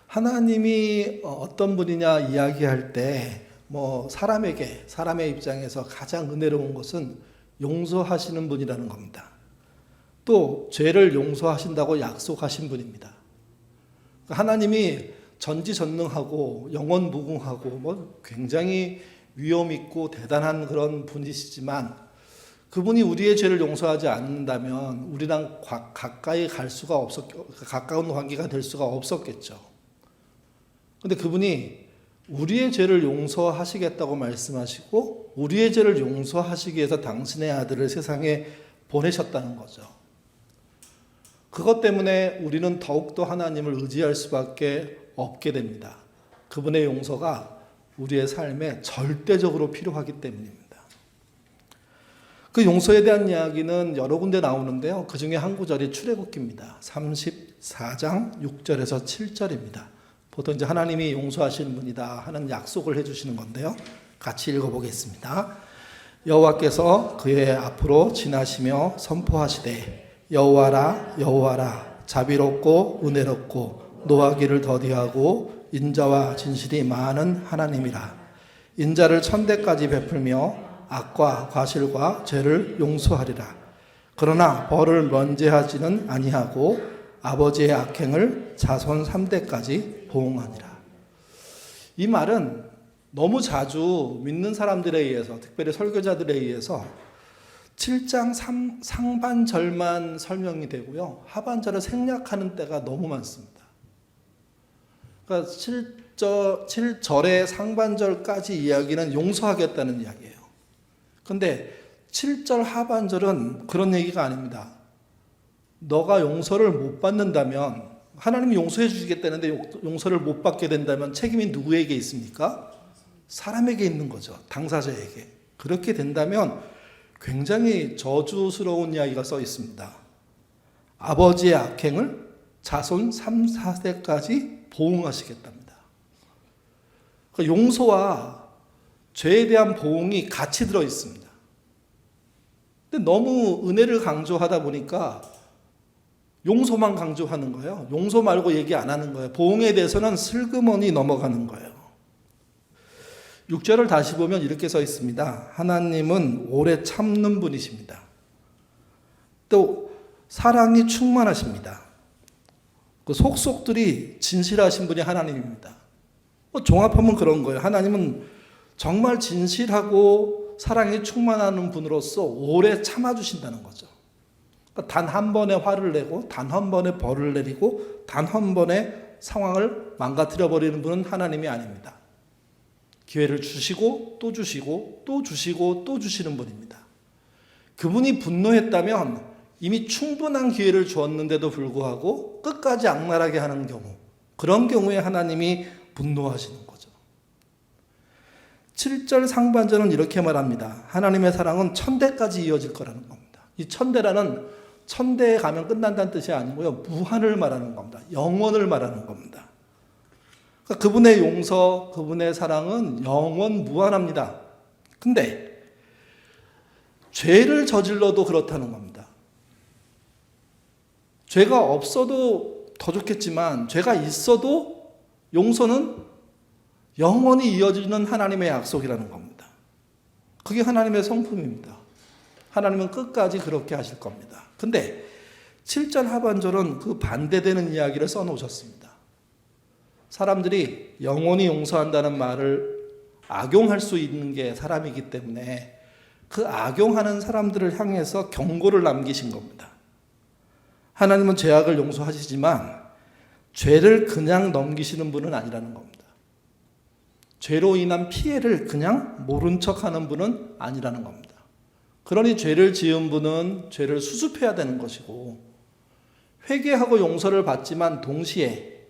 하나님이 어떤 분이냐 이야기할 때 사람의 입장에서 가장 은혜로운 것은 용서하시는 분이라는 겁니다. 또 죄를 용서하신다고 약속하신 분입니다. 하나님이 전지전능하고 영원무궁하고 굉장히 위엄 있고 대단한 그런 분이시지만 그분이 우리의 죄를 용서하지 않는다면 우리랑 가까이 갈 수가 가까운 관계가 될 수가 없었겠죠. 근데 그분이 우리의 죄를 용서하시겠다고 말씀하시고 우리의 죄를 용서하시기 위해서 당신의 아들을 세상에 보내셨다는 거죠. 그것 때문에 우리는 더욱더 하나님을 의지할 수밖에 없게 됩니다. 그분의 용서가 우리의 삶에 절대적으로 필요하기 때문입니다. 그 용서에 대한 이야기는 여러 군데 나오는데요. 그 중에 한 구절이 출애굽기입니다. 34장 6절에서 7절입니다. 보통 이제 하나님이 용서하시는 분이다 하는 약속을 해주시는 건데요. 같이 읽어보겠습니다. 여호와께서 그의 앞으로 지나시며 선포하시되 여호와라 여호와라 자비롭고 은혜롭고 노하기를 더디하고 인자와 진실이 많은 하나님이라. 인자를 천대까지 베풀며 악과 과실과 죄를 용서하리라. 그러나 벌을 면제하지는 아니하고 아버지의 악행을 자손 3대까지 보응하니라. 이 말은 너무 자주 믿는 사람들에 의해서, 특별히 설교자들에 의해서 7장 상반절만 설명이 되고요, 하반절을 생략하는 때가 너무 많습니다. 그러니까 7절의 상반절까지 이야기는 용서하겠다는 이야기예요. 근데 7절 하반절은 그런 얘기가 아닙니다. 너가 용서를 못 받는다면, 하나님이 용서해 주시겠다는데 용서를 못 받게 된다면 책임이 누구에게 있습니까? 사람에게 있는 거죠. 당사자에게. 그렇게 된다면 굉장히 저주스러운 이야기가 써 있습니다. 아버지의 악행을 자손 3, 4세까지 보응하시겠답니다. 그러니까 용서와 죄에 대한 보응이 같이 들어 있습니다. 근데 너무 은혜를 강조하다 보니까 용서만 강조하는 거예요. 용서 말고 얘기 안 하는 거예요. 보응에 대해서는 슬그머니 넘어가는 거예요. 6절을 다시 보면 이렇게 써 있습니다. 하나님은 오래 참는 분이십니다. 또 사랑이 충만하십니다. 그 속속들이 진실하신 분이 하나님입니다. 종합하면 그런 거예요. 하나님은 정말 진실하고 사랑이 충만한 분으로서 오래 참아주신다는 거죠. 그러니까 단 한 번에 화를 내고 단 한 번에 벌을 내리고 단 한 번에 상황을 망가뜨려 버리는 분은 하나님이 아닙니다. 기회를 주시고 또 주시고 또 주시고 또 주시는 분입니다. 그분이 분노했다면 이미 충분한 기회를 주었는데도 불구하고 끝까지 악랄하게 하는 경우, 그런 경우에 하나님이 분노하시는 거죠. 7절 상반절은 이렇게 말합니다. 하나님의 사랑은 천대까지 이어질 거라는 겁니다. 이 천대라는 천대에 가면 끝난다는 뜻이 아니고요, 무한을 말하는 겁니다. 영원을 말하는 겁니다. 그러니까 그분의 용서, 그분의 사랑은 영원 무한합니다. 근데 죄를 저질러도 그렇다는 겁니다. 죄가 없어도 더 좋겠지만 죄가 있어도 용서는 영원히 이어지는 하나님의 약속이라는 겁니다. 그게 하나님의 성품입니다. 하나님은 끝까지 그렇게 하실 겁니다. 근데 7절 하반절은 그 반대되는 이야기를 써놓으셨습니다. 사람들이 영원히 용서한다는 말을 악용할 수 있는 게 사람이기 때문에 그 악용하는 사람들을 향해서 경고를 남기신 겁니다. 하나님은 죄악을 용서하시지만 죄를 그냥 넘기시는 분은 아니라는 겁니다. 죄로 인한 피해를 그냥 모른 척하는 분은 아니라는 겁니다. 그러니 죄를 지은 분은 죄를 수습해야 되는 것이고, 회개하고 용서를 받지만 동시에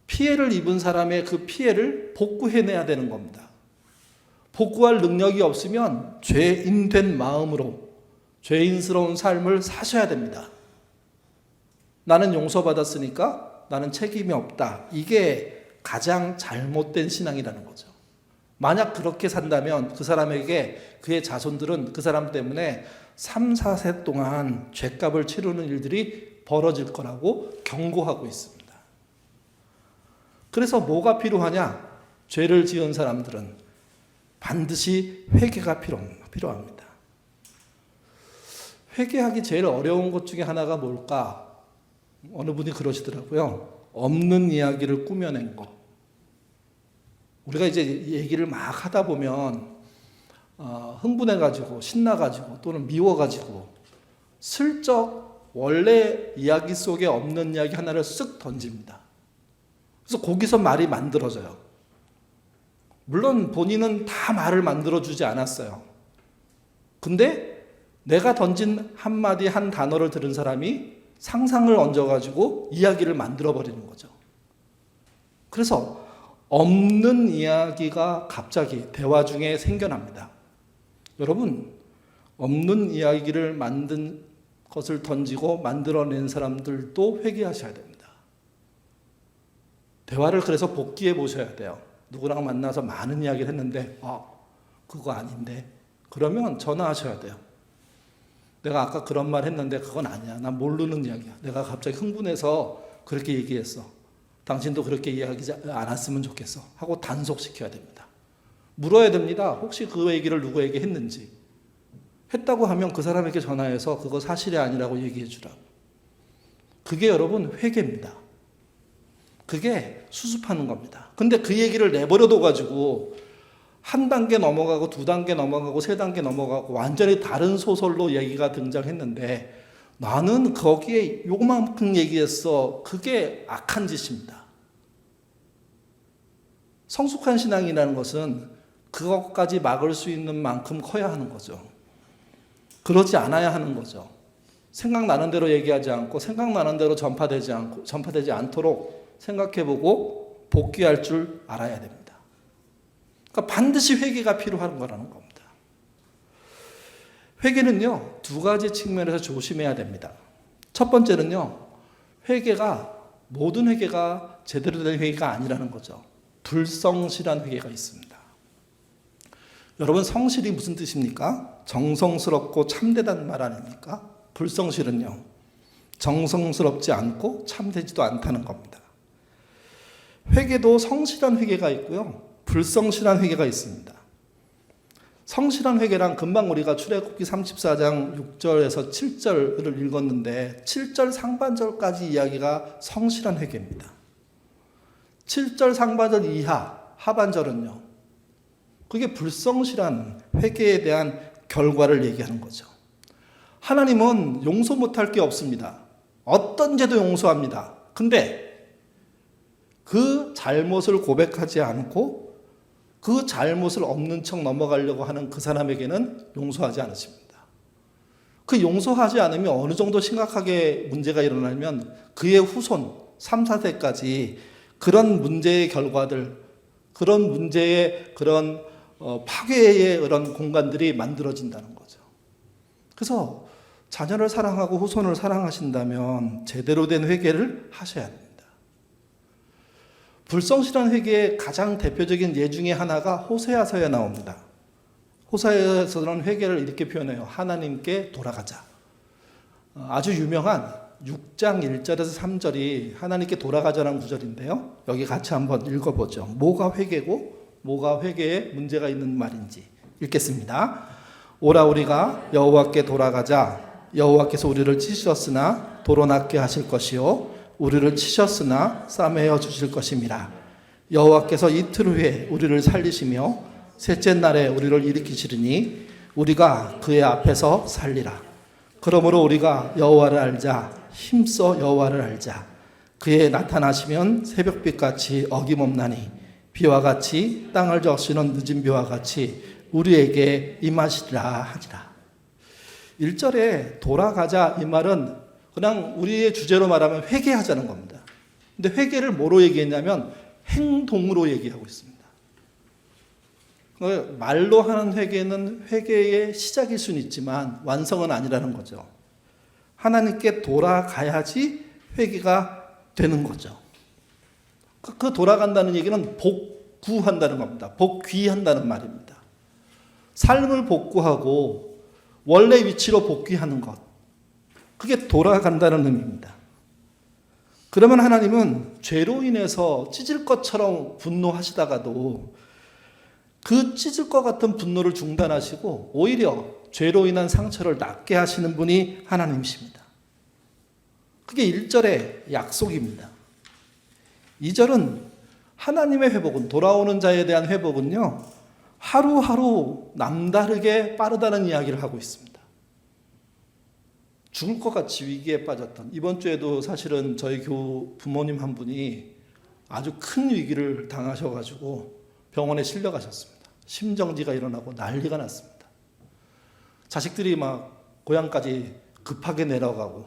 피해를 입은 사람의 그 피해를 복구해내야 되는 겁니다. 복구할 능력이 없으면 죄인된 마음으로 죄인스러운 삶을 사셔야 됩니다. 나는 용서받았으니까 나는 책임이 없다. 이게 가장 잘못된 신앙이라는 거죠. 만약 그렇게 산다면 그 사람에게 그의 자손들은 그 사람 때문에 3, 4세 동안 죄값을 치르는 일들이 벌어질 거라고 경고하고 있습니다. 그래서 뭐가 필요하냐? 죄를 지은 사람들은 반드시 회개가 필요합니다. 회개하기 제일 어려운 것 중에 하나가 뭘까? 어느 분이 그러시더라고요. 없는 이야기를 꾸며낸 거. 우리가 이제 얘기를 막 하다 보면 흥분해가지고 신나가지고 또는 미워가지고 슬쩍 원래 이야기 속에 없는 이야기 하나를 쓱 던집니다. 그래서 거기서 말이 만들어져요. 물론 본인은 다 말을 만들어주지 않았어요. 근데 내가 던진 한마디 한 단어를 들은 사람이 상상을 얹어가지고 이야기를 만들어버리는 거죠. 그래서 없는 이야기가 갑자기 대화 중에 생겨납니다. 여러분, 없는 이야기를 만든 것을 던지고 만들어낸 사람들도 회개하셔야 됩니다. 대화를 그래서 복귀해 보셔야 돼요. 누구랑 만나서 많은 이야기를 했는데 그거 아닌데 그러면 전화하셔야 돼요. 내가 아까 그런 말 했는데 그건 아니야. 난 모르는 이야기야. 내가 갑자기 흥분해서 그렇게 얘기했어. 당신도 그렇게 이야기하지 않았으면 좋겠어. 하고 단속시켜야 됩니다. 물어야 됩니다. 혹시 그 얘기를 누구에게 했는지. 했다고 하면 그 사람에게 전화해서 그거 사실이 아니라고 얘기해 주라고. 그게 여러분 회개입니다. 그게 수습하는 겁니다. 근데 그 얘기를 내버려둬 가지고 한 단계 넘어가고 두 단계 넘어가고 세 단계 넘어가고 완전히 다른 소설로 얘기가 등장했는데 나는 거기에 요만큼 얘기했어. 그게 악한 짓입니다. 성숙한 신앙이라는 것은 그것까지 막을 수 있는 만큼 커야 하는 거죠. 그러지 않아야 하는 거죠. 생각나는 대로 얘기하지 않고 생각나는 대로 전파되지 않도록 생각해보고 복귀할 줄 알아야 됩니다. 그러니까 반드시 회개가 필요한 거라는 겁니다. 회개는요, 두 가지 측면에서 조심해야 됩니다. 첫 번째는요, 모든 회개가 제대로 된 회개가 아니라는 거죠. 불성실한 회개가 있습니다. 여러분, 성실이 무슨 뜻입니까? 정성스럽고 참되다는 말 아닙니까? 불성실은요, 정성스럽지 않고 참되지도 않다는 겁니다. 회개도 성실한 회개가 있고요, 불성실한 회개가 있습니다. 성실한 회개란 금방 우리가 출애굽기 34장 6절에서 7절을 읽었는데 7절 상반절까지 이야기가 성실한 회개입니다. 7절 상반절 이하 하반절은요, 그게 불성실한 회개에 대한 결과를 얘기하는 거죠. 하나님은 용서 못할 게 없습니다. 어떤 죄도 용서합니다. 근데 그 잘못을 고백하지 않고 그 잘못을 없는 척 넘어가려고 하는 그 사람에게는 용서하지 않으십니다. 그 용서하지 않으면 어느 정도 심각하게 문제가 일어나면 그의 후손 3, 4세까지 그런 문제의 결과들, 그런 문제의 그런 파괴의 그런 공간들이 만들어진다는 거죠. 그래서 자녀를 사랑하고 후손을 사랑하신다면 제대로 된 회개를 하셔야 됩니다. 불성실한 회개의 가장 대표적인 예 중에 하나가 호세아서에 나옵니다. 호세아서는 회개를 이렇게 표현해요. 하나님께 돌아가자. 아주 유명한 6장 1절에서 3절이 하나님께 돌아가자라는 구절인데요. 여기 같이 한번 읽어보죠. 뭐가 회개고 뭐가 회개에 문제가 있는 말인지 읽겠습니다. 오라 우리가 여호와께 돌아가자. 여호와께서 우리를 치셨으나 도로 낫게 하실 것이요 우리를 치셨으나 싸매어 주실 것임이라. 여호와께서 이틀 후에 우리를 살리시며 셋째 날에 우리를 일으키시리니 우리가 그의 앞에서 살리라. 그러므로 우리가 여호와를 알자. 힘써 여호와를 알자. 그의 나타나시면 새벽빛같이 어김없나니 비와 같이 땅을 적시는 늦은 비와 같이 우리에게 임하시리라 하니라. 1절에 돌아가자 이 말은 그냥 우리의 주제로 말하면 회개하자는 겁니다. 근데 회개를 뭐로 얘기했냐면 행동으로 얘기하고 있습니다. 말로 하는 회개는 회개의 시작일 수는 있지만 완성은 아니라는 거죠. 하나님께 돌아가야지 회개가 되는 거죠. 그 돌아간다는 얘기는 복구한다는 겁니다. 복귀한다는 말입니다. 삶을 복구하고 원래 위치로 복귀하는 것. 그게 돌아간다는 의미입니다. 그러면 하나님은 죄로 인해서 찢을 것처럼 분노하시다가도 그 찢을 것 같은 분노를 중단하시고 오히려 죄로 인한 상처를 낫게 하시는 분이 하나님이십니다. 그게 1절의 약속입니다. 2절은 하나님의 회복은, 돌아오는 자에 대한 회복은요, 하루하루 남다르게 빠르다는 이야기를 하고 있습니다. 죽을 것 같이 위기에 빠졌던, 이번 주에도 사실은 저희 교우 부모님 한 분이 아주 큰 위기를 당하셔가지고 병원에 실려가셨습니다. 심정지가 일어나고 난리가 났습니다. 자식들이 막 고향까지 급하게 내려가고,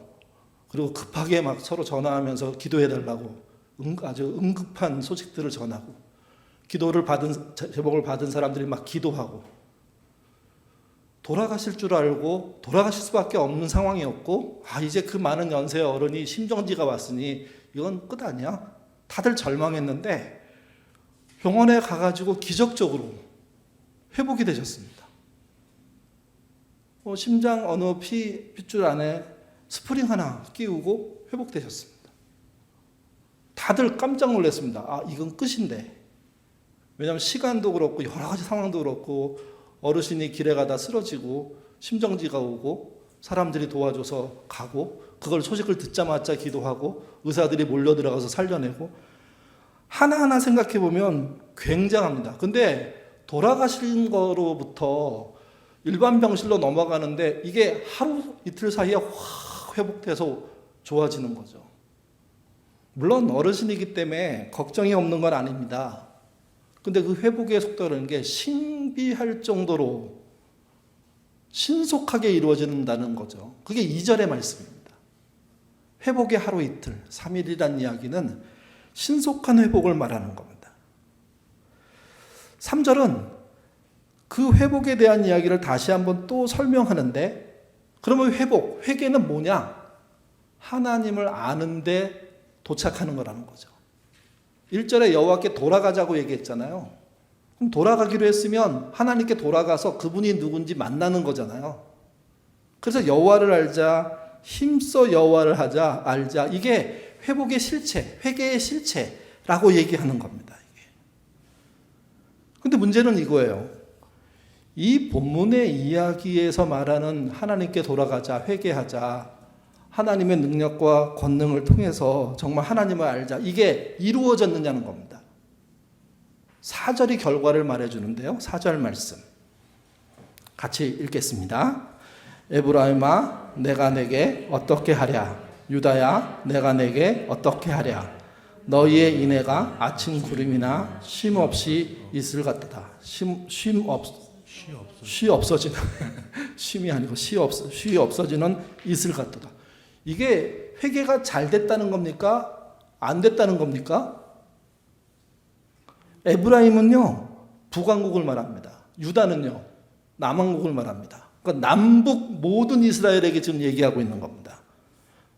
그리고 급하게 막 서로 전화하면서 기도해달라고 아주 응급한 소식들을 전하고, 기도를 받은, 제복을 받은 사람들이 막 기도하고, 돌아가실 줄 알고 돌아가실 수밖에 없는 상황이었고, 이제 그 많은 연세의 어른이 심정지가 왔으니 이건 끝 아니야? 다들 절망했는데 병원에 가가지고 기적적으로 회복이 되셨습니다. 심장 어느 핏줄 안에 스프링 하나 끼우고 회복되셨습니다. 다들 깜짝 놀랐습니다. 이건 끝인데. 왜냐하면 시간도 그렇고 여러 가지 상황도 그렇고, 어르신이 길에 가다 쓰러지고 심정지가 오고 사람들이 도와줘서 가고, 그걸 소식을 듣자마자 기도하고 의사들이 몰려 들어가서 살려내고, 하나하나 생각해 보면 굉장합니다. 근데 돌아가신 거로부터 일반 병실로 넘어가는데 이게 하루 이틀 사이에 확 회복돼서 좋아지는 거죠. 물론 어르신이기 때문에 걱정이 없는 건 아닙니다. 근데 그 회복의 속도라는 게 신비할 정도로 신속하게 이루어진다는 거죠. 그게 2절의 말씀입니다. 회복의 하루 이틀, 3일이라는 이야기는 신속한 회복을 말하는 겁니다. 3절은 그 회복에 대한 이야기를 다시 한번 또 설명하는데, 그러면 회복, 회개는 뭐냐? 하나님을 아는데 도착하는 거라는 거죠. 1절에 여호와께 돌아가자고 얘기했잖아요. 그럼 돌아가기로 했으면 하나님께 돌아가서 그분이 누군지 만나는 거잖아요. 그래서 여호와를 알자, 힘써 여호와를 하자, 알자. 이게 회복의 실체, 회개의 실체라고 얘기하는 겁니다. 그런데 문제는 이거예요. 이 본문의 이야기에서 말하는 하나님께 돌아가자, 회개하자, 하나님의 능력과 권능을 통해서 정말 하나님을 알자, 이게 이루어졌느냐는 겁니다. 4절이 결과를 말해주는데요. 4절 말씀 같이 읽겠습니다. 에브라임아 내가 내게 어떻게 하랴, 유다야 내가 내게 어떻게 하랴, 너희의 인애가 아침 구름이나 쉼 없이 있을 같다. 쉼 없어지는 쉼이 아니고 쉼 없어지는 이슬 같다. 이게 회개가 잘 됐다는 겁니까? 안 됐다는 겁니까? 에브라임은요 북왕국을 말합니다. 유다는요 남왕국을 말합니다. 그러니까 남북 모든 이스라엘에게 지금 얘기하고 있는 겁니다.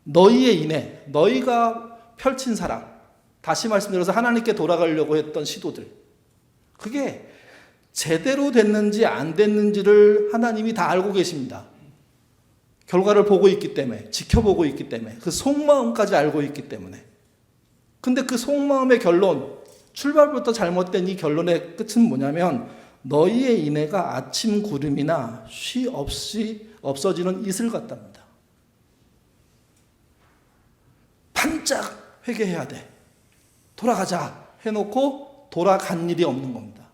너희의 인애, 너희가 펼친 사랑, 다시 말씀드려서 하나님께 돌아가려고 했던 시도들, 그게 제대로 됐는지 안 됐는지를 하나님이 다 알고 계십니다. 결과를 보고 있기 때문에, 지켜보고 있기 때문에, 그 속마음까지 알고 있기 때문에. 근데 그 속마음의 결론, 출발부터 잘못된 이 결론의 끝은 뭐냐면 너희의 인애가 아침 구름이나 쉼 없이 없어지는 이슬 같답니다. 반짝 회개해야 돼. 돌아가자 해놓고 돌아간 일이 없는 겁니다.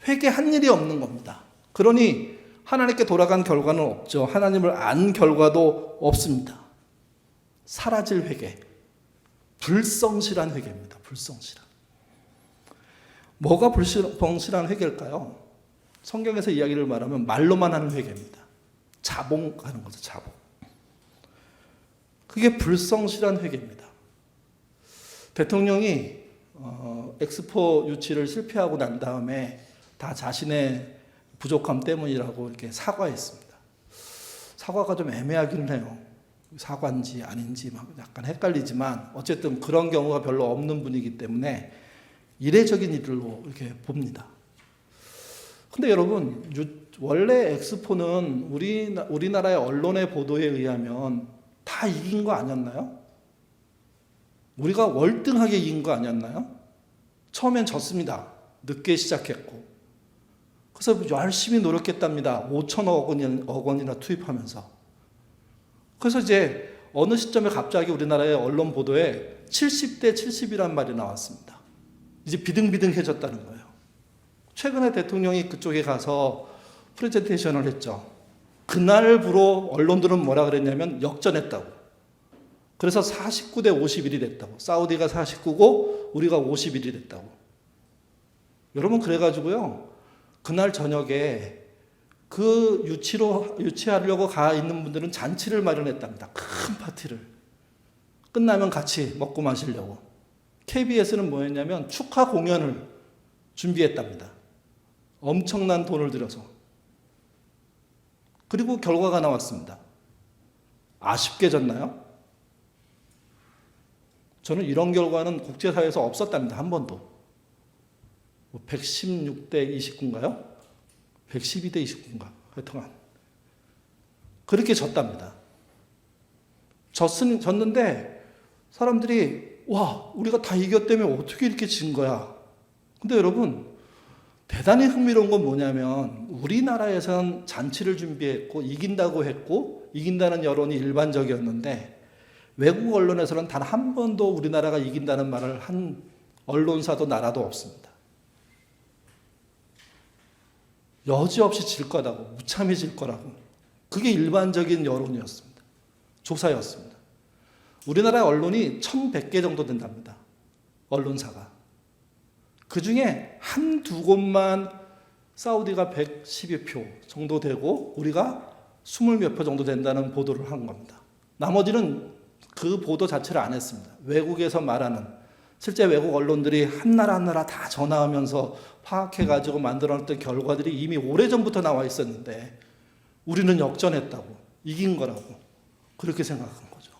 회개한 일이 없는 겁니다. 그러니 하나님께 돌아간 결과는 없죠. 하나님을 안 결과도 없습니다. 사라질 회개, 불성실한 회개입니다. 불성실한. 뭐가 불성실한 회개일까요? 성경에서 이야기를 말하면 말로만 하는 회개입니다. 자봉하는 거죠. 자봉. 그게 불성실한 회개입니다. 대통령이 엑스포 유치를 실패하고 난 다음에 다 자신의 부족함 때문이라고 이렇게 사과했습니다. 사과가 좀 애매하기는 해요. 사과인지 아닌지 막 약간 헷갈리지만 어쨌든 그런 경우가 별로 없는 분이기 때문에 이례적인 일로 이렇게 봅니다. 근데 여러분, 원래 엑스포는 우리나라의 언론의 보도에 의하면 다 이긴 거 아니었나요? 우리가 월등하게 이긴 거 아니었나요? 처음엔 졌습니다. 늦게 시작했고. 그래서 열심히 노력했답니다. 5천억 원이나 투입하면서. 그래서 이제 어느 시점에 갑자기 우리나라의 언론 보도에 70대 70이란 말이 나왔습니다. 이제 비등비등해졌다는 거예요. 최근에 대통령이 그쪽에 가서 프레젠테이션을 했죠. 그날부로 언론들은 뭐라 그랬냐면 역전했다고. 그래서 49대 51이 됐다고. 사우디가 49고 우리가 51이 됐다고. 여러분 그래가지고요. 그날 저녁에 그 유치하려고 가 있는 분들은 잔치를 마련했답니다. 큰 파티를. 끝나면 같이 먹고 마시려고. KBS는 뭐였냐면 축하 공연을 준비했답니다. 엄청난 돈을 들여서. 그리고 결과가 나왔습니다. 아쉽게 졌나요? 저는 이런 결과는 국제사회에서 없었답니다. 한 번도. 116대 29인가요? 112대 29인가? 하여튼간. 그렇게 졌답니다. 졌는데 사람들이 와, 우리가 다 이겼다며 어떻게 이렇게 진 거야? 근데 여러분, 대단히 흥미로운 건 뭐냐면 우리나라에선 잔치를 준비했고 이긴다고 했고 이긴다는 여론이 일반적이었는데 외국 언론에서는 단 한 번도 우리나라가 이긴다는 말을 한 언론사도 나라도 없습니다. 여지없이 질 거라고, 무참히 질 거라고. 그게 일반적인 여론이었습니다. 조사였습니다. 우리나라 언론이 1100개 정도 된답니다. 언론사가. 그 중에 한두 곳만 사우디가 112표 정도 되고 우리가 20몇 표 정도 된다는 보도를 한 겁니다. 나머지는 그 보도 자체를 안 했습니다. 외국에서 말하는 실제 외국 언론들이 한 나라 다 전화하면서 파악해가지고 만들어놨던 결과들이 이미 오래전부터 나와 있었는데 우리는 역전했다고, 이긴 거라고 그렇게 생각한 거죠.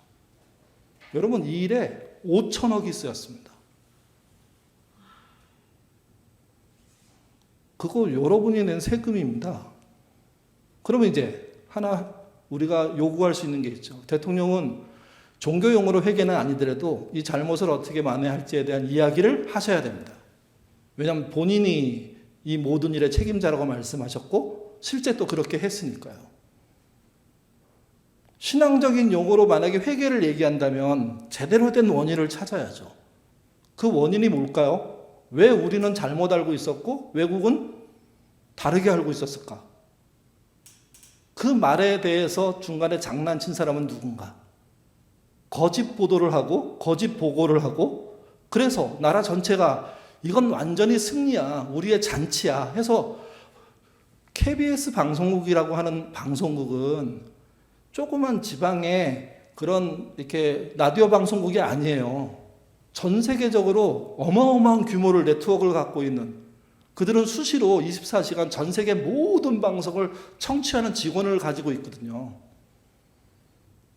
여러분 이 일에 5천억이 쓰였습니다. 그거 여러분이 낸 세금입니다. 그러면 이제 하나 우리가 요구할 수 있는 게 있죠. 대통령은 종교용어로 회개는 아니더라도 이 잘못을 어떻게 만회할지에 대한 이야기를 하셔야 됩니다. 왜냐하면 본인이 이 모든 일의 책임자라고 말씀하셨고 실제 또 그렇게 했으니까요. 신앙적인 용어로 만약에 회개를 얘기한다면 제대로 된 원인을 찾아야죠. 그 원인이 뭘까요? 왜 우리는 잘못 알고 있었고 외국은 다르게 알고 있었을까? 그 말에 대해서 중간에 장난친 사람은 누군가? 거짓 보도를 하고 거짓 보고를 하고 그래서 나라 전체가 이건 완전히 승리야, 우리의 잔치야 해서 KBS 방송국이라고 하는 방송국은 조그만 지방의 그런 이렇게 라디오 방송국이 아니에요. 전 세계적으로 어마어마한 규모를 네트워크를 갖고 있는 그들은 수시로 24시간 전 세계 모든 방송을 청취하는 직원을 가지고 있거든요.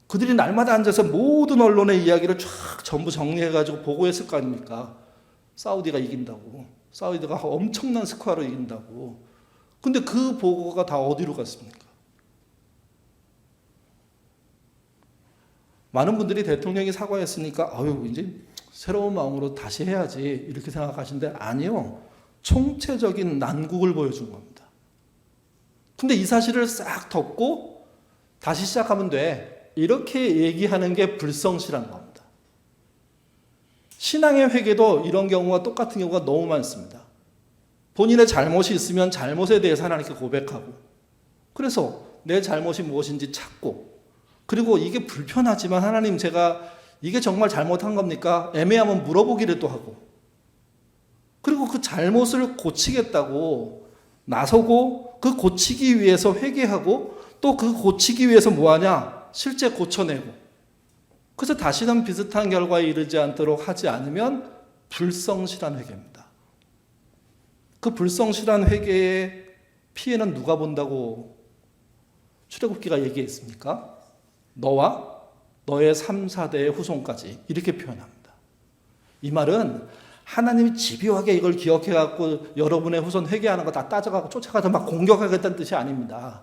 그들이 날마다 앉아서 모든 언론의 이야기를 쫙 전부 정리해가지고 보고했을 거 아닙니까? 사우디가 이긴다고. 사우디가 엄청난 스코어로 이긴다고. 근데 그 보고가 다 어디로 갔습니까? 많은 분들이 대통령이 사과했으니까 아유 이제 새로운 마음으로 다시 해야지 이렇게 생각하시는데 아니요. 총체적인 난국을 보여준 겁니다. 근데 이 사실을 싹 덮고 다시 시작하면 돼. 이렇게 얘기하는 게 불성실한 겁니다. 신앙의 회개도 이런 경우가 똑같은 경우가 너무 많습니다. 본인의 잘못이 있으면 잘못에 대해서 하나님께 고백하고 그래서 내 잘못이 무엇인지 찾고 그리고 이게 불편하지만 하나님 제가 이게 정말 잘못한 겁니까? 애매하면 물어보기를 또 하고 그리고 그 잘못을 고치겠다고 나서고 그 고치기 위해서 회개하고 또 그 고치기 위해서 뭐하냐? 실제 고쳐내고 그래서 다시는 비슷한 결과에 이르지 않도록 하지 않으면 불성실한 회개입니다. 그 불성실한 회개의 피해는 누가 본다고 출애굽기가 얘기했습니까? 너와 너의 3, 4대의 후손까지 이렇게 표현합니다. 이 말은 하나님이 집요하게 이걸 기억해갖고 여러분의 후손 회개하는 거 다 따져갖고 쫓아가서 막 공격하겠다는 뜻이 아닙니다.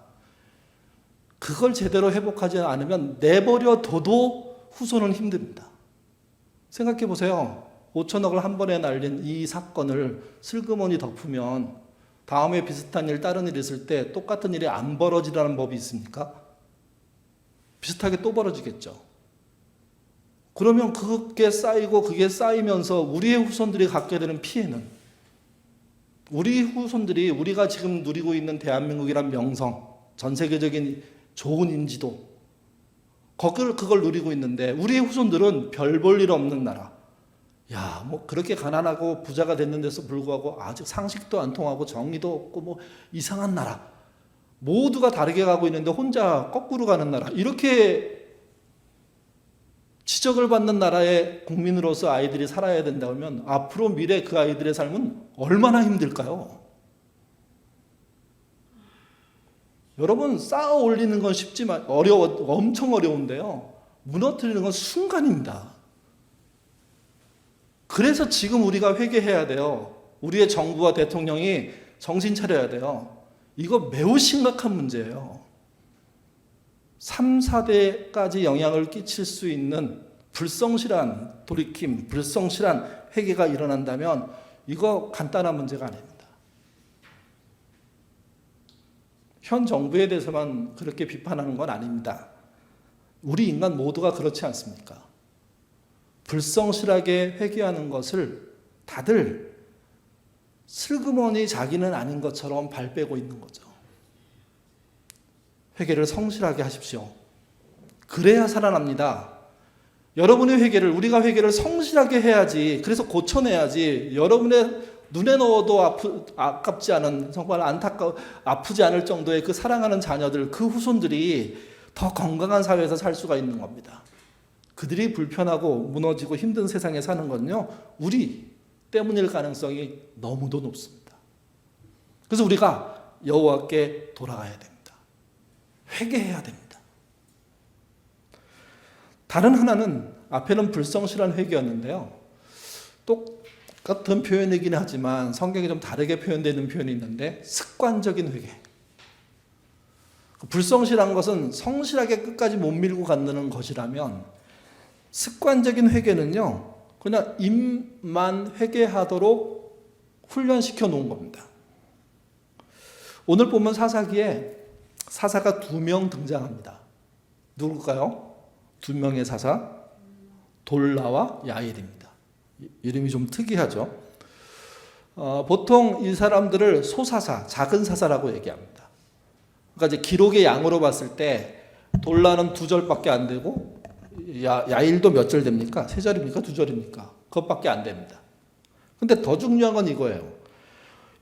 그걸 제대로 회복하지 않으면 내버려 둬도 후손은 힘듭니다. 생각해 보세요. 5천억을 한 번에 날린 이 사건을 슬그머니 덮으면 다음에 비슷한 일, 다른 일 있을 때 똑같은 일이 안 벌어지라는 법이 있습니까? 비슷하게 또 벌어지겠죠. 그러면 그게 쌓이고 그게 쌓이면서 우리의 후손들이 갖게 되는 피해는, 우리 후손들이 우리가 지금 누리고 있는 대한민국이란 명성, 전 세계적인 좋은 인지도, 그걸 누리고 있는데 우리의 후손들은 별 볼 일 없는 나라, 야, 뭐 그렇게 가난하고 부자가 됐는데도 불구하고 아직 상식도 안 통하고 정의도 없고 뭐 이상한 나라, 모두가 다르게 가고 있는데 혼자 거꾸로 가는 나라, 이렇게 지적을 받는 나라의 국민으로서 아이들이 살아야 된다면 앞으로 미래 그 아이들의 삶은 얼마나 힘들까요? 여러분, 쌓아 올리는 건 쉽지만 엄청 어려운데요, 무너뜨리는 건 순간입니다. 그래서 지금 우리가 회개해야 돼요. 우리의 정부와 대통령이 정신 차려야 돼요. 이거 매우 심각한 문제예요. 3, 4대까지 영향을 끼칠 수 있는 불성실한 돌이킴, 불성실한 회개가 일어난다면 이거 간단한 문제가 아닙니다. 현 정부에 대해서만 그렇게 비판하는 건 아닙니다. 우리 인간 모두가 그렇지 않습니까? 불성실하게 회개하는 것을 다들 슬그머니 자기는 아닌 것처럼 발빼고 있는 거죠. 회개를 성실하게 하십시오. 그래야 살아납니다. 여러분의 회개를, 우리가 회개를 성실하게 해야지, 그래서 고쳐내야지, 여러분의 눈에 넣어도 아깝지 않은, 정말 아프지 않을 정도의 그 사랑하는 자녀들, 그 후손들이 더 건강한 사회에서 살 수가 있는 겁니다. 그들이 불편하고 무너지고 힘든 세상에 사는 건요, 우리 때문일 가능성이 너무도 높습니다. 그래서 우리가 여호와께 돌아가야 됩니다. 회개해야 됩니다. 다른 하나는, 앞에는 불성실한 회개였는데요, 똑같은 표현이긴 하지만 성경에 좀 다르게 표현되는 표현이 있는데, 습관적인 회개. 불성실한 것은 성실하게 끝까지 못 밀고 간다는 것이라면, 습관적인 회개는요, 그냥 입만 회개하도록 훈련시켜 놓은 겁니다. 오늘 보면 사사기에 사사가 2명 등장합니다. 누굴까요? 2명의 사사, 돌라와 야일입니다. 이름이 좀 특이하죠. 보통 이 사람들을 소사사, 작은 사사라고 얘기합니다. 그러니까 이제 기록의 양으로 봤을 때 돌라는 2절밖에 안 되고, 야일도 몇 절 됩니까? 3절입니까? 2절입니까? 그것밖에 안 됩니다. 근데 더 중요한 건 이거예요.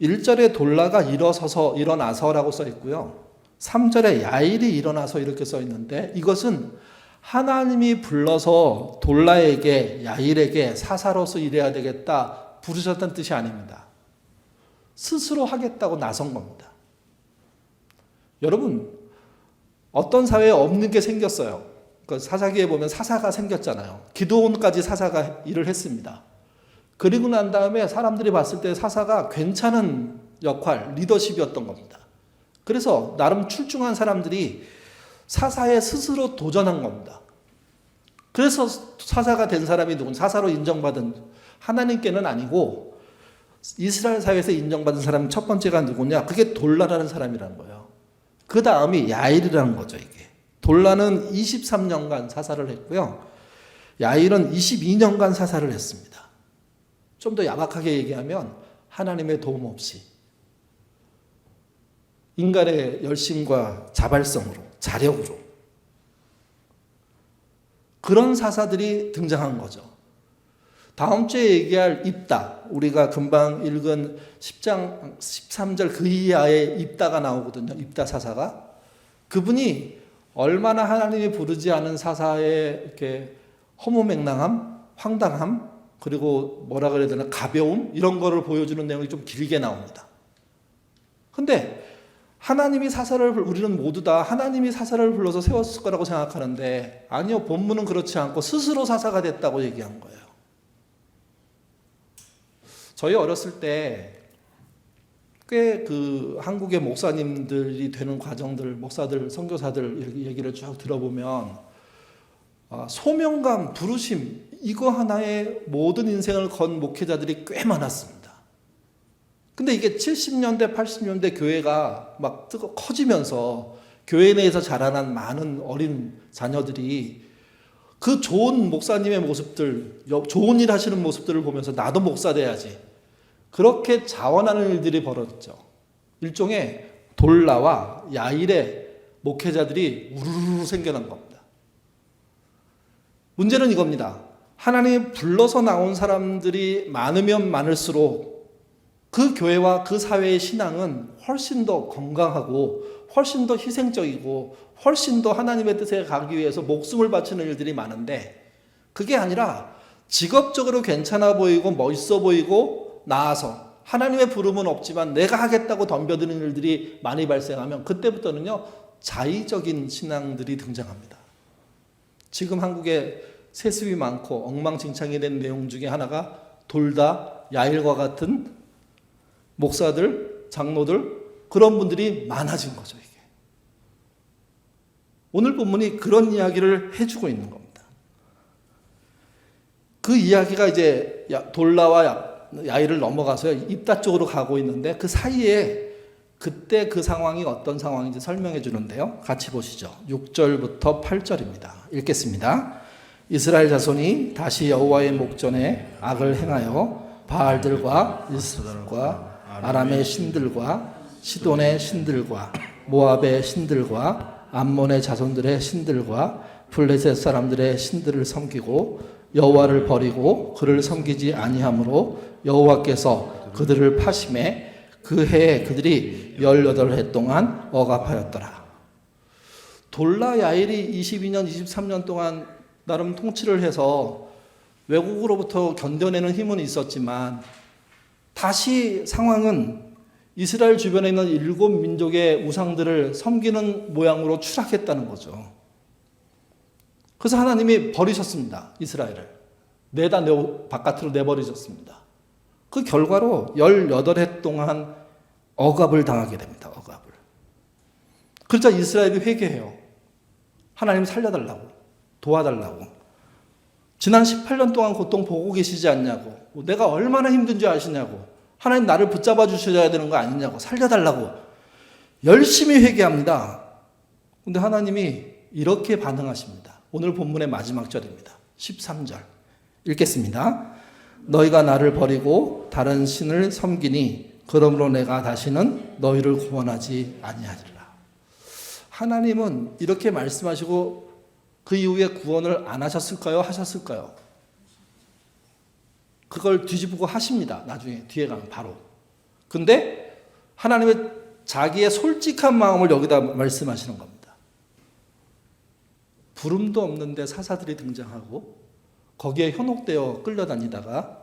1절에 돌라가 일어나서라고 써 있고요. 3절에 야일이 일어나서 이렇게 써 있는데, 이것은 하나님이 불러서 돌라에게, 야일에게 사사로서 일해야 되겠다 부르셨다는 뜻이 아닙니다. 스스로 하겠다고 나선 겁니다. 여러분, 어떤 사회에 없는 게 생겼어요. 그 사사기에 보면 사사가 생겼잖아요. 기드온까지 사사가 일을 했습니다. 그리고 난 다음에 사람들이 봤을 때 사사가 괜찮은 역할, 리더십이었던 겁니다. 그래서 나름 출중한 사람들이 사사에 스스로 도전한 겁니다. 그래서 사사가 된 사람이 누군, 사사로 인정받은, 하나님께는 아니고 이스라엘 사회에서 인정받은 사람 첫 번째가 누구냐? 그게 돌라라는 사람이라는 거예요. 그 다음이 야일이라는 거죠, 이게. 돌라는 23년간 사사를 했고요. 야일은 22년간 사사를 했습니다. 좀 더 야박하게 얘기하면 하나님의 도움 없이 인간의 열심과 자발성으로, 자력으로 그런 사사들이 등장한 거죠. 다음 주에 얘기할 입다, 우리가 금방 읽은 10장 13절 그 이하에 입다가 나오거든요. 입다 사사가. 그분이 얼마나 하나님이 부르지 않은 사사의 이렇게 허무맹랑함, 황당함, 그리고 뭐라 그래야 되나, 가벼움, 이런 거를 보여주는 내용이 좀 길게 나옵니다. 근데 하나님이 우리는 모두 다 하나님이 사사를 불러서 세웠을 거라고 생각하는데, 아니요, 본문은 그렇지 않고 스스로 사사가 됐다고 얘기한 거예요. 저희 어렸을 때 꽤 그 한국의 목사님들이 되는 과정들, 목사들, 선교사들 얘기를 쭉 들어보면 소명감, 부르심 이거 하나에 모든 인생을 건 목회자들이 꽤 많았습니다. 근데 이게 70년대, 80년대 교회가 막 커지면서 교회 내에서 자라난 많은 어린 자녀들이 그 좋은 목사님의 모습들, 좋은 일 하시는 모습들을 보면서 나도 목사 돼야지. 그렇게 자원하는 일들이 벌어졌죠. 일종의 돌라와 야일의 목회자들이 우르르 생겨난 겁니다. 문제는 이겁니다. 하나님이 불러서 나온 사람들이 많으면 많을수록 그 교회와 그 사회의 신앙은 훨씬 더 건강하고 훨씬 더 희생적이고 훨씬 더 하나님의 뜻에 가기 위해서 목숨을 바치는 일들이 많은데 그게 아니라 직업적으로 괜찮아 보이고 멋있어 보이고 나아서 하나님의 부름은 없지만 내가 하겠다고 덤벼드는 일들이 많이 발생하면 그때부터는요 자의적인 신앙들이 등장합니다. 지금 한국에 세습이 많고 엉망진창이 된 내용 중에 하나가 돌다 야일과 같은 목사들, 장로들 그런 분들이 많아진 거죠. 이게 오늘 본문이 그런 이야기를 해주고 있는 겁니다. 그 이야기가 이제 돌라와 야일을 넘어가서 입다 쪽으로 가고 있는데 그 사이에 그때 그 상황이 어떤 상황인지 설명해 주는데요. 같이 보시죠. 6절부터 8절입니다. 읽겠습니다. 이스라엘 자손이 다시 여호와의 목전에 악을 행하여 바알들과 이스라엘과 아람의 신들과 시돈의 신들과 모압의 신들과 암몬의 자손들의 신들과 블레셋 사람들의 신들을 섬기고 여호와를 버리고 그를 섬기지 아니하므로 여호와께서 그들을 파심해 그 해에 그들이 18해 동안 억압하였더라. 돌라 야일이 22년 23년 동안 나름 통치를 해서 외국으로부터 견뎌내는 힘은 있었지만 다시 상황은 이스라엘 주변에 있는 7민족의 우상들을 섬기는 모양으로 추락했다는 거죠. 그래서 하나님이 버리셨습니다. 이스라엘을. 바깥으로 내버리셨습니다. 그 결과로 18해 동안 억압을 당하게 됩니다. 억압을. 그러자 이스라엘이 회개해요. 하나님 살려달라고. 도와달라고. 지난 18년 동안 고통 보고 계시지 않냐고. 내가 얼마나 힘든지 아시냐고. 하나님 나를 붙잡아 주셔야 되는 거 아니냐고. 살려달라고. 열심히 회개합니다. 근데 하나님이 이렇게 반응하십니다. 오늘 본문의 마지막 절입니다. 13절. 읽겠습니다. 너희가 나를 버리고 다른 신을 섬기니 그러므로 내가 다시는 너희를 구원하지 아니하리라. 하나님은 이렇게 말씀하시고 그 이후에 구원을 안 하셨을까요? 하셨을까요? 그걸 뒤집고 하십니다. 나중에 뒤에 가면 바로. 근데 하나님의 자기의 솔직한 마음을 여기다 말씀하시는 겁니다. 부름도 없는데 사사들이 등장하고 거기에 현혹되어 끌려다니다가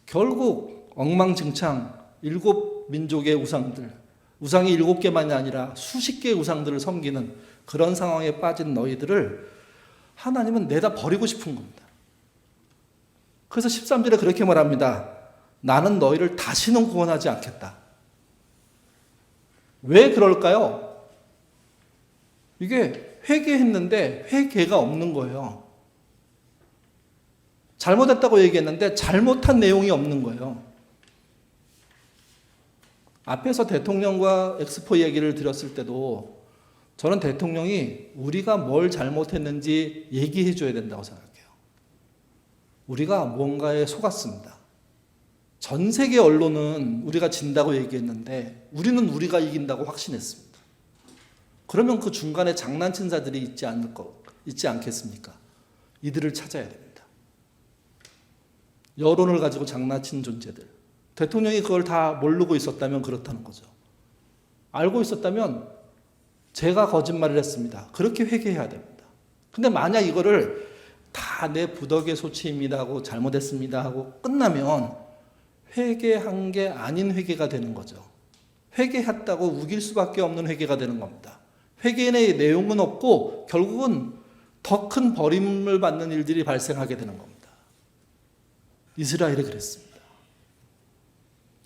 결국 엉망진창 7민족의 우상들, 우상이 7개만이 아니라 수십 개의 우상들을 섬기는 그런 상황에 빠진 너희들을 하나님은 내다 버리고 싶은 겁니다. 그래서 13절에 그렇게 말합니다. 나는 너희를 다시는 구원하지 않겠다. 왜 그럴까요? 이게 회개했는데 회개가 없는 거예요. 잘못했다고 얘기했는데 잘못한 내용이 없는 거예요. 앞에서 대통령과 엑스포 얘기를 드렸을 때도 저는 대통령이 우리가 뭘 잘못했는지 얘기해 줘야 된다고 생각해요. 우리가 뭔가에 속았습니다. 전 세계 언론은 우리가 진다고 얘기했는데 우리는 우리가 이긴다고 확신했습니다. 그러면 그 중간에 장난친 자들이 있지 않겠습니까? 이들을 찾아야 됩니다. 여론을 가지고 장난친 존재들. 대통령이 그걸 다 모르고 있었다면 그렇다는 거죠. 알고 있었다면 제가 거짓말을 했습니다. 그렇게 회개해야 됩니다. 근데 만약 이거를 다 내 부덕의 소치입니다 하고 잘못했습니다 하고 끝나면 회개한 게 아닌 회개가 되는 거죠. 회개했다고 우길 수밖에 없는 회개가 되는 겁니다. 회개의 내용은 없고 결국은 더 큰 버림을 받는 일들이 발생하게 되는 겁니다. 이스라엘이 그랬습니다.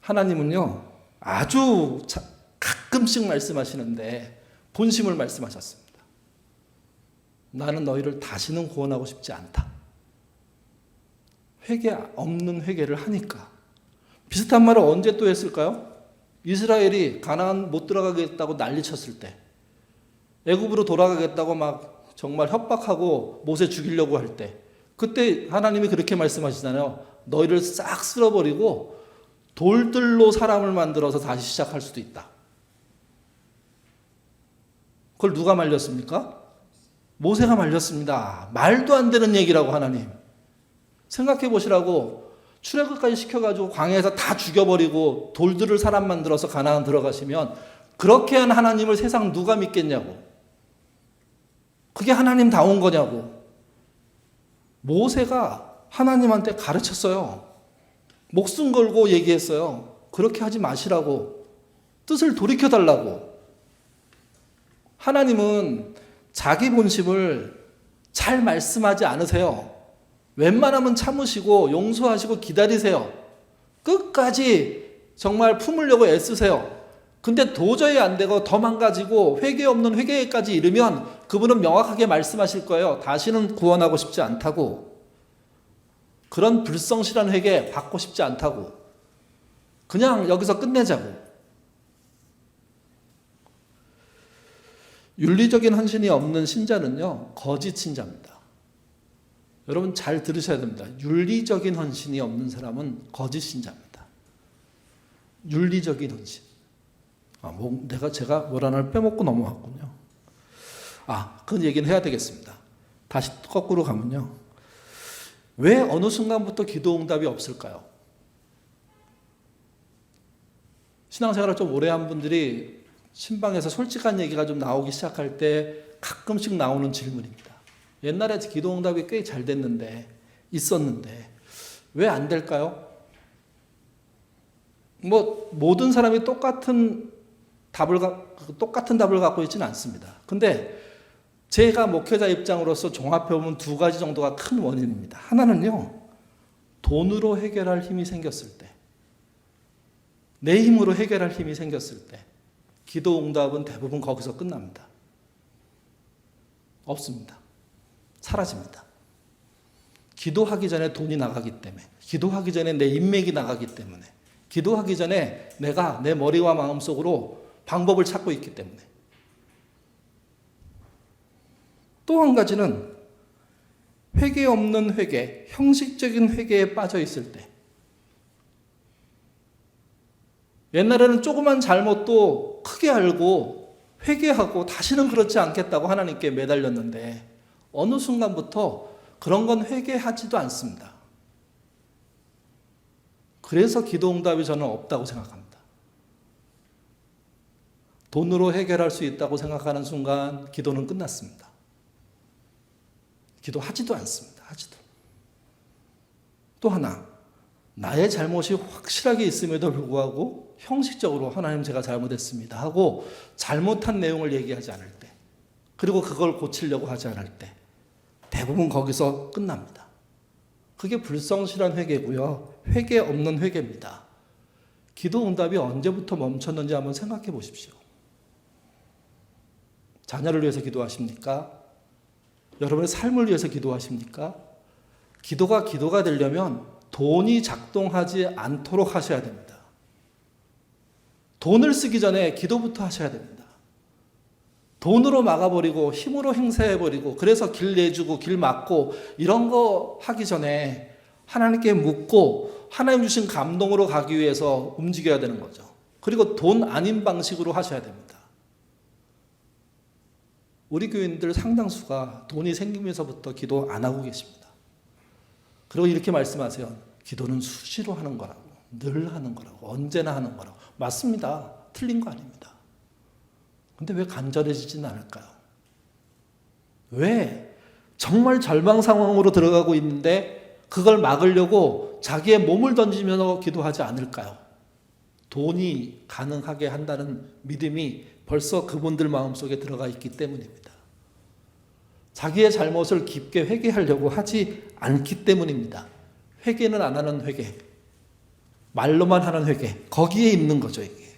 하나님은요 아주 가끔씩 말씀하시는데 본심을 말씀하셨습니다. 나는 너희를 다시는 구원하고 싶지 않다. 회개 없는 회개를 하니까. 비슷한 말을 언제 또 했을까요? 이스라엘이 가나안 못 들어가겠다고 난리쳤을 때, 애굽으로 돌아가겠다고 막 정말 협박하고 모세 죽이려고 할 때, 그때 하나님이 그렇게 말씀하시잖아요. 너희를 싹 쓸어버리고 돌들로 사람을 만들어서 다시 시작할 수도 있다. 그걸 누가 말렸습니까? 모세가 말렸습니다. 말도 안 되는 얘기라고. 하나님 생각해 보시라고. 출애굽까지 시켜가지고 광야에서 다 죽여버리고 돌들을 사람 만들어서 가나안 들어가시면 그렇게 한 하나님을 세상 누가 믿겠냐고. 그게 하나님다운 거냐고. 모세가 하나님한테 가르쳤어요. 목숨 걸고 얘기했어요. 그렇게 하지 마시라고. 뜻을 돌이켜달라고. 하나님은 자기 본심을 잘 말씀하지 않으세요. 웬만하면 참으시고 용서하시고 기다리세요. 끝까지 정말 품으려고 애쓰세요. 근데 도저히 안 되고 더 망가지고 회개 없는 회개까지 이르면 그분은 명확하게 말씀하실 거예요. 다시는 구원하고 싶지 않다고. 그런 불성실한 회개 받고 싶지 않다고. 그냥 여기서 끝내자고. 윤리적인 헌신이 없는 신자는요, 거짓 신자입니다. 여러분 잘 들으셔야 됩니다. 윤리적인 헌신이 없는 사람은 거짓 신자입니다. 윤리적인 헌신. 제가 뭘 하나를 빼먹고 넘어왔군요. 그 얘기는 해야 되겠습니다. 다시 거꾸로 가면요. 왜 어느 순간부터 기도 응답이 없을까요? 신앙생활을 좀 오래 한 분들이 신방에서 솔직한 얘기가 좀 나오기 시작할 때 가끔씩 나오는 질문입니다. 옛날에 기도 응답이 꽤 잘 됐는데, 있었는데 왜 안 될까요? 모든 사람이 똑같은 답을 갖고 있지는 않습니다. 근데 제가 목회자 입장으로서 종합해보면 두 가지 정도가 큰 원인입니다. 하나는요, 돈으로 해결할 힘이 생겼을 때, 내 힘으로 해결할 힘이 생겼을 때 기도 응답은 대부분 거기서 끝납니다. 없습니다. 사라집니다. 기도하기 전에 돈이 나가기 때문에, 기도하기 전에 내 인맥이 나가기 때문에, 기도하기 전에 내가 내 머리와 마음속으로 방법을 찾고 있기 때문에. 또 한 가지는 회개 없는 회개, 형식적인 회개에 빠져 있을 때. 옛날에는 조그만 잘못도 크게 알고 회개하고 다시는 그렇지 않겠다고 하나님께 매달렸는데 어느 순간부터 그런 건 회개하지도 않습니다. 그래서 기도 응답이 저는 없다고 생각합니다. 돈으로 해결할 수 있다고 생각하는 순간 기도는 끝났습니다. 기도하지도 않습니다. 또 하나, 나의 잘못이 확실하게 있음에도 불구하고 형식적으로 하나님 제가 잘못했습니다 하고 잘못한 내용을 얘기하지 않을 때, 그리고 그걸 고치려고 하지 않을 때 대부분 거기서 끝납니다. 그게 불성실한 회개고요. 회개 없는 회개입니다. 기도 응답이 언제부터 멈췄는지 한번 생각해 보십시오. 자녀를 위해서 기도하십니까? 여러분의 삶을 위해서 기도하십니까? 기도가 되려면 돈이 작동하지 않도록 하셔야 됩니다. 돈을 쓰기 전에 기도부터 하셔야 됩니다. 돈으로 막아버리고 힘으로 행사해버리고 그래서 길 내주고 길 막고 이런 거 하기 전에 하나님께 묻고 하나님 주신 감동으로 가기 위해서 움직여야 되는 거죠. 그리고 돈 아닌 방식으로 하셔야 됩니다. 우리 교인들 상당수가 돈이 생기면서부터 기도 안 하고 계십니다. 그리고 이렇게 말씀하세요. 기도는 수시로 하는 거라고, 늘 하는 거라고, 언제나 하는 거라고. 맞습니다. 틀린 거 아닙니다. 근데 왜 간절해지지는 않을까요? 왜 정말 절망 상황으로 들어가고 있는데 그걸 막으려고 자기의 몸을 던지면서 기도하지 않을까요? 돈이 가능하게 한다는 믿음이 벌써 그분들 마음속에 들어가 있기 때문입니다. 자기의 잘못을 깊게 회개하려고 하지 않기 때문입니다. 회개는 안 하는 회개, 말로만 하는 회개, 거기에 있는 거죠. 이게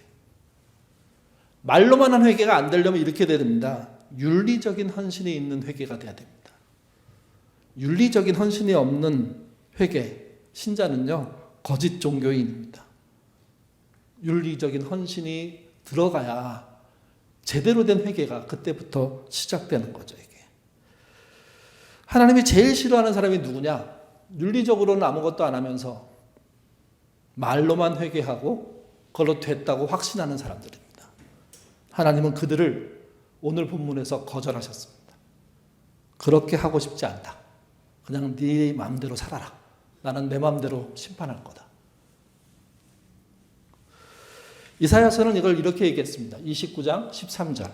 말로만 하는 회개가 안 되려면 이렇게 돼야 됩니다. 윤리적인 헌신이 있는 회개가 돼야 됩니다. 윤리적인 헌신이 없는 회개, 신자는요, 거짓 종교인입니다. 윤리적인 헌신이 들어가야 제대로 된 회개가 그때부터 시작되는 거죠, 이게. 하나님이 제일 싫어하는 사람이 누구냐? 윤리적으로는 아무것도 안 하면서 말로만 회개하고 그걸로 됐다고 확신하는 사람들입니다. 하나님은 그들을 오늘 본문에서 거절하셨습니다. 그렇게 하고 싶지 않다. 그냥 네 마음대로 살아라. 나는 내 마음대로 심판할 거다. 이사야서는 이걸 이렇게 얘기했습니다. 29장 13절.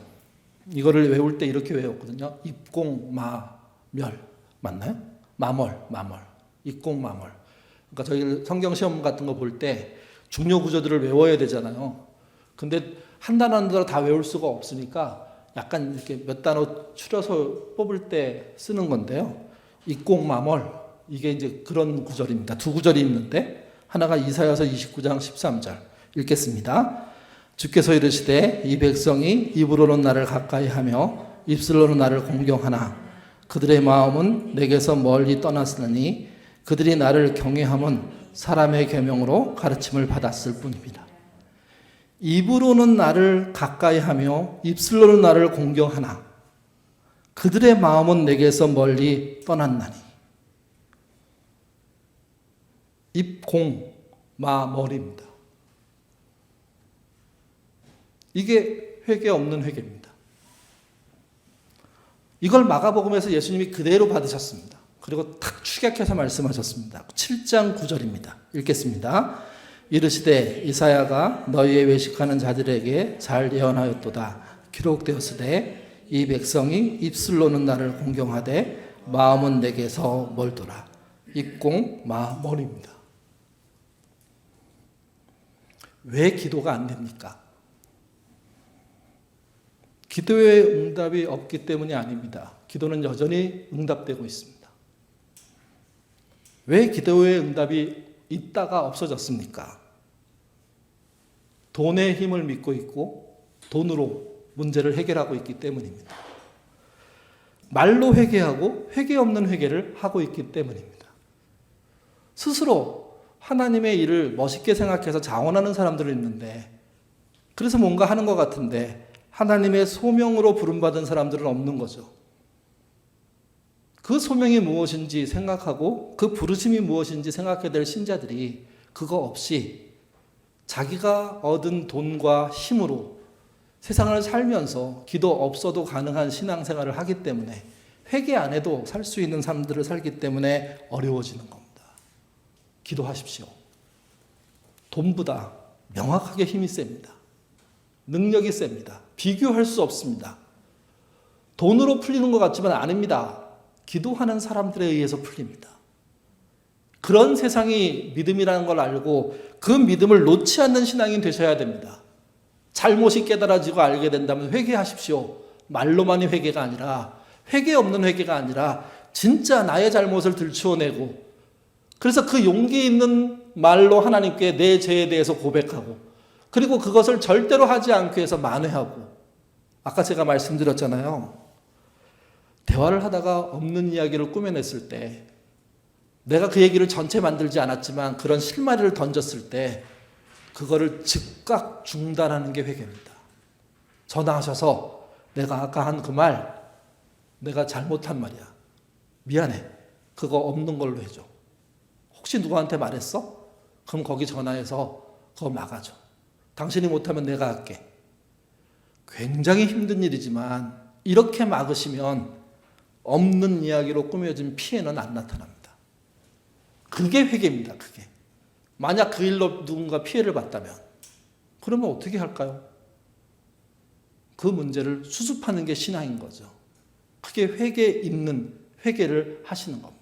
이거를 외울 때 이렇게 외웠거든요. 입공마멸. 맞나요? 마멀. 입공마멀. 그러니까 저희 성경 시험 같은 거 볼 때 중요 구조들을 외워야 되잖아요. 근데 한 단어 한 단어 다 외울 수가 없으니까 약간 이렇게 몇 단어 추려서 뽑을 때 쓰는 건데요. 입공마멀. 이게 이제 그런 구절입니다. 두 구절이 있는데 하나가 이사야서 29장 13절. 읽겠습니다. 주께서 이르시되 이 백성이 입으로는 나를 가까이 하며 입술로는 나를 공경하나 그들의 마음은 내게서 멀리 떠났으니 그들이 나를 경외함은 사람의 계명으로 가르침을 받았을 뿐입니다. 입으로는 나를 가까이 하며 입술로는 나를 공경하나 그들의 마음은 내게서 멀리 떠났나니. 입공 마멀입니다. 이게 회개 없는 회개입니다. 이걸 마가복음에서 예수님이 그대로 받으셨습니다. 그리고 탁 축약해서 말씀하셨습니다. 7장 9절입니다. 읽겠습니다. 이르시되 이사야가 너희의 외식하는 자들에게 잘 예언하였도다. 기록되었으되 이 백성이 입술로는 나를 공경하되 마음은 내게서 멀더라. 입공 마멀입니다. 왜 기도가 안 됩니까? 기도의 응답이 없기 때문이 아닙니다. 기도는 여전히 응답되고 있습니다. 왜 기도의 응답이 있다가 없어졌습니까? 돈의 힘을 믿고 있고 돈으로 문제를 해결하고 있기 때문입니다. 말로 회개하고 회개 없는 회개를 하고 있기 때문입니다. 스스로 하나님의 일을 멋있게 생각해서 자원하는 사람들이 있는데 그래서 뭔가 하는 것 같은데 하나님의 소명으로 부름받은 사람들은 없는 거죠. 그 소명이 무엇인지 생각하고 그 부르심이 무엇인지 생각해야 될 신자들이 그거 없이 자기가 얻은 돈과 힘으로 세상을 살면서 기도 없어도 가능한 신앙생활을 하기 때문에 회개 안 해도 살 수 있는 삶들을 살기 때문에 어려워지는 겁니다. 기도하십시오. 돈보다 명확하게 힘이 셉니다. 능력이 셉니다. 비교할 수 없습니다. 돈으로 풀리는 것 같지만 아닙니다. 기도하는 사람들에 의해서 풀립니다. 그런 세상이 믿음이라는 걸 알고 그 믿음을 놓지 않는 신앙인 되셔야 됩니다. 잘못이 깨달아지고 알게 된다면 회개하십시오. 말로만이 회개가 아니라 회개 없는 회개가 아니라 진짜 나의 잘못을 들추어내고 그래서 그 용기 있는 말로 하나님께 내 죄에 대해서 고백하고 그리고 그것을 절대로 하지 않기 위해서 만회하고 아까 제가 말씀드렸잖아요. 대화를 하다가 없는 이야기를 꾸며냈을 때 내가 그 얘기를 전체 만들지 않았지만 그런 실마리를 던졌을 때 그거를 즉각 중단하는 게 회개입니다. 전화하셔서 내가 아까 한 그 말 내가 잘못한 말이야. 미안해. 그거 없는 걸로 해줘. 혹시 누구한테 말했어? 그럼 거기 전화해서 그거 막아줘. 당신이 못하면 내가 할게. 굉장히 힘든 일이지만 이렇게 막으시면 없는 이야기로 꾸며진 피해는 안 나타납니다. 그게 회개입니다. 그게. 만약 그 일로 누군가 피해를 봤다면 그러면 어떻게 할까요? 그 문제를 수습하는 게 신앙인 거죠. 그게 회개 있는 회개를 하시는 겁니다.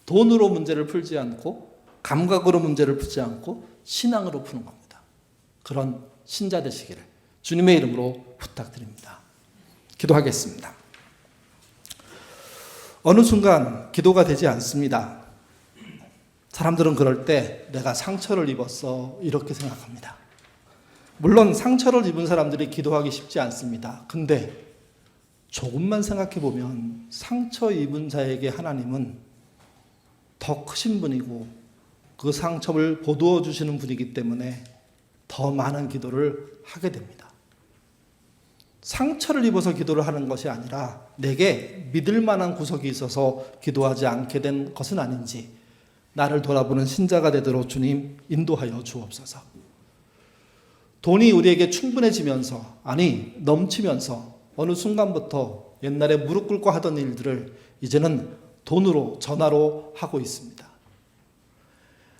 돈으로 문제를 풀지 않고 감각으로 문제를 풀지 않고 신앙으로 푸는 겁니다. 그런 신자 되시기를 주님의 이름으로 부탁드립니다. 기도하겠습니다. 어느 순간 기도가 되지 않습니다. 사람들은 그럴 때 내가 상처를 입었어 이렇게 생각합니다. 물론 상처를 입은 사람들이 기도하기 쉽지 않습니다. 근데 조금만 생각해 보면 상처 입은 자에게 하나님은 더 크신 분이고 그 상처를 보두어 주시는 분이기 때문에 더 많은 기도를 하게 됩니다. 상처를 입어서 기도를 하는 것이 아니라 내게 믿을 만한 구석이 있어서 기도하지 않게 된 것은 아닌지 나를 돌아보는 신자가 되도록 주님 인도하여 주옵소서. 돈이 우리에게 충분해지면서, 아니 넘치면서 어느 순간부터 옛날에 무릎 꿇고 하던 일들을 이제는 돈으로 전화로 하고 있습니다.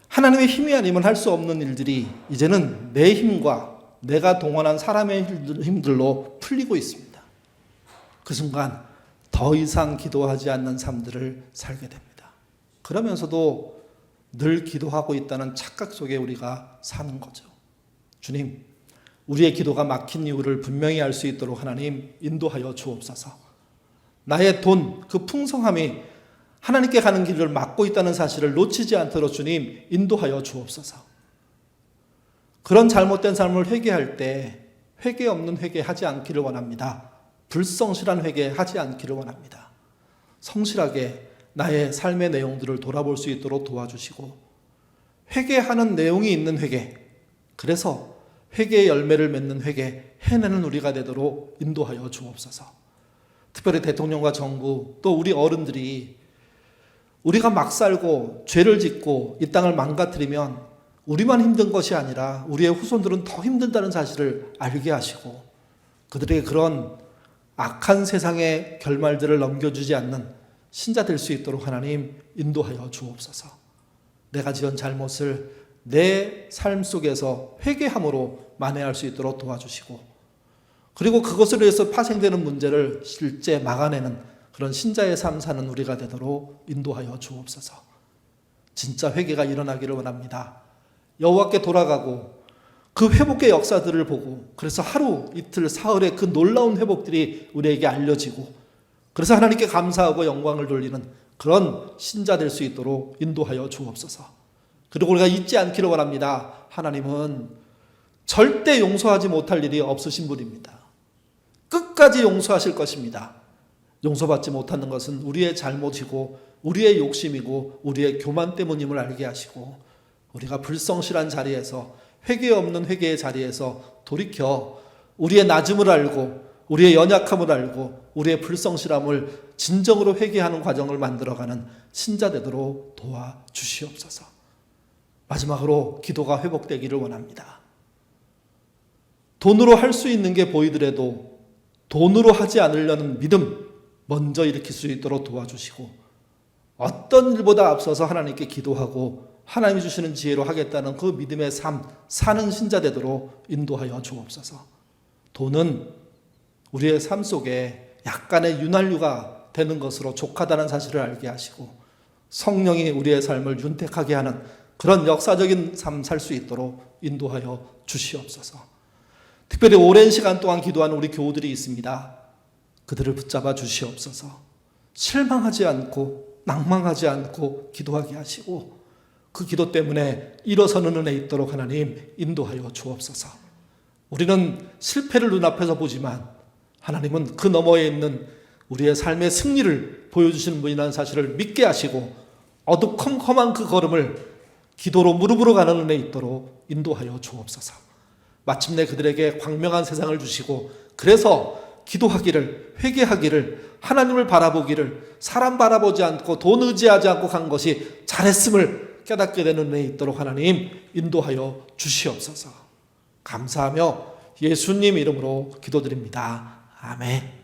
하나님의 힘이 아니면 할 수 없는 일들이 이제는 내 힘과 내가 동원한 사람의 힘들로 풀리고 있습니다. 그 순간 더 이상 기도하지 않는 삶들을 살게 됩니다. 그러면서도 늘 기도하고 있다는 착각 속에 우리가 사는 거죠. 주님, 우리의 기도가 막힌 이유를 분명히 알 수 있도록 하나님 인도하여 주옵소서. 나의 돈, 그 풍성함이 하나님께 가는 길을 막고 있다는 사실을 놓치지 않도록 주님 인도하여 주옵소서. 그런 잘못된 삶을 회개할 때 회개 없는 회개하지 않기를 원합니다. 불성실한 회개하지 않기를 원합니다. 성실하게 나의 삶의 내용들을 돌아볼 수 있도록 도와주시고 회개하는 내용이 있는 회개, 그래서 회개의 열매를 맺는 회개, 해내는 우리가 되도록 인도하여 주옵소서. 특별히 대통령과 정부 또 우리 어른들이 우리가 막 살고 죄를 짓고 이 땅을 망가뜨리면 우리만 힘든 것이 아니라 우리의 후손들은 더 힘든다는 사실을 알게 하시고 그들에게 그런 악한 세상의 결말들을 넘겨주지 않는 신자 될 수 있도록 하나님 인도하여 주옵소서. 내가 지은 잘못을 내 삶 속에서 회개함으로 만회할 수 있도록 도와주시고 그리고 그것을 위해서 파생되는 문제를 실제 막아내는 그런 신자의 삶 사는 우리가 되도록 인도하여 주옵소서. 진짜 회개가 일어나기를 원합니다. 여호와께 돌아가고 그 회복의 역사들을 보고 그래서 하루 이틀 사흘의 그 놀라운 회복들이 우리에게 알려지고 그래서 하나님께 감사하고 영광을 돌리는 그런 신자 될 수 있도록 인도하여 주옵소서. 그리고 우리가 잊지 않기를 원합니다. 하나님은 절대 용서하지 못할 일이 없으신 분입니다. 끝까지 용서하실 것입니다. 용서받지 못하는 것은 우리의 잘못이고 우리의 욕심이고 우리의 교만 때문임을 알게 하시고 우리가 불성실한 자리에서 회개 없는 회개의 자리에서 돌이켜 우리의 낮음을 알고 우리의 연약함을 알고 우리의 불성실함을 진정으로 회개하는 과정을 만들어가는 신자 되도록 도와주시옵소서. 마지막으로 기도가 회복되기를 원합니다. 돈으로 할 수 있는 게 보이더라도 돈으로 하지 않으려는 믿음 먼저 일으킬 수 있도록 도와주시고 어떤 일보다 앞서서 하나님께 기도하고 하나님이 주시는 지혜로 하겠다는 그 믿음의 삶 사는 신자 되도록 인도하여 주옵소서. 돈은 우리의 삶 속에 약간의 윤활유가 되는 것으로 족하다는 사실을 알게 하시고 성령이 우리의 삶을 윤택하게 하는 그런 역사적인 삶 살 수 있도록 인도하여 주시옵소서. 특별히 오랜 시간 동안 기도하는 우리 교우들이 있습니다. 그들을 붙잡아 주시옵소서. 실망하지 않고 낭망하지 않고 기도하게 하시고 그 기도 때문에 일어서는 은혜 있도록 하나님 인도하여 주옵소서. 우리는 실패를 눈앞에서 보지만 하나님은 그 너머에 있는 우리의 삶의 승리를 보여주시는 분이라는 사실을 믿게 하시고 어두컴컴한 그 걸음을 기도로 무릎으로 가는 은혜 있도록 인도하여 주옵소서. 마침내 그들에게 광명한 세상을 주시고 그래서 기도하기를 회개하기를 하나님을 바라보기를 사람 바라보지 않고 돈 의지하지 않고 간 것이 잘했음을 깨닫게 되는 은혜 있도록 하나님 인도하여 주시옵소서. 감사하며 예수님 이름으로 기도드립니다. 아멘.